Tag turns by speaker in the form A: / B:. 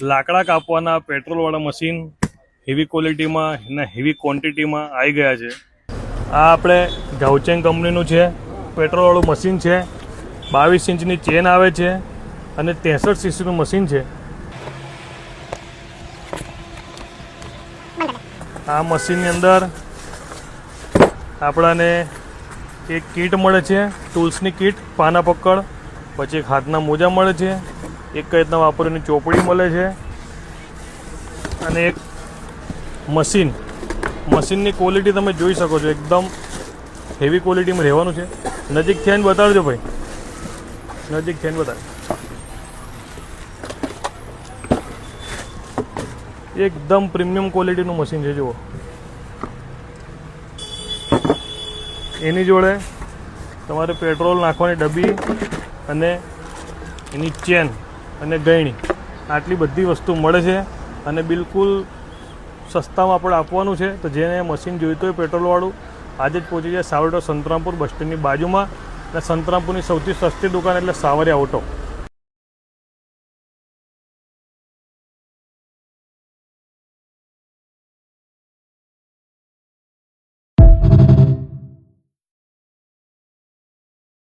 A: લાકડા કાપવાના પેટ્રોલવાળા machine heavy ક્વોલિટીમાં અને હેવી ક્વોન્ટિટીમાં આવી ગયા છે. આ આપણે ગાઉચેંગ કંપનીનું છે, પેટ્રોલવાળું મશીન છે. 22 ઇંચની ચેન આવે છે અને 63 સીસીનું મશીન છે. આ મશીનની અંદર આપણાને એક કીટ મળે છે, ટૂલ્સની કીટ, પાના પકડ, પછી એક હાથના મોજા મળે છે, એક કઈ રીતના વાપરવાની ચોપડી મળે છે અને એક મશીનની ક્વોલિટી તમે જોઈ શકો છો, એકદમ હેવી ક્વોલિટીમાં રહેવાનું છે. નજીકથી આવીને બતાડજો ભાઈ, નજીકથી આવીને બતાડ. એકદમ પ્રીમિયમ ક્વોલિટીનું મશીન છે. જુઓ, એની જોડે તમારે પેટ્રોલ નાખવાની ડબ્બી અને એની ચેન અને ગયણી આટલી બધી વસ્તુ મળે છે અને બિલકુલ સસ્તામાં આપણે આપવાનું છે. તો જેને મશીન જોઈતું હોય પેટ્રોલવાળું, આજે જ પહોંચી જાય સાવરડો સંતરામપુર બસ સ્ટેન્ડની બાજુમાં. અને સંતરામપુરની સૌથી સસ્તી દુકાન એટલે સાવરિયા ઓટો.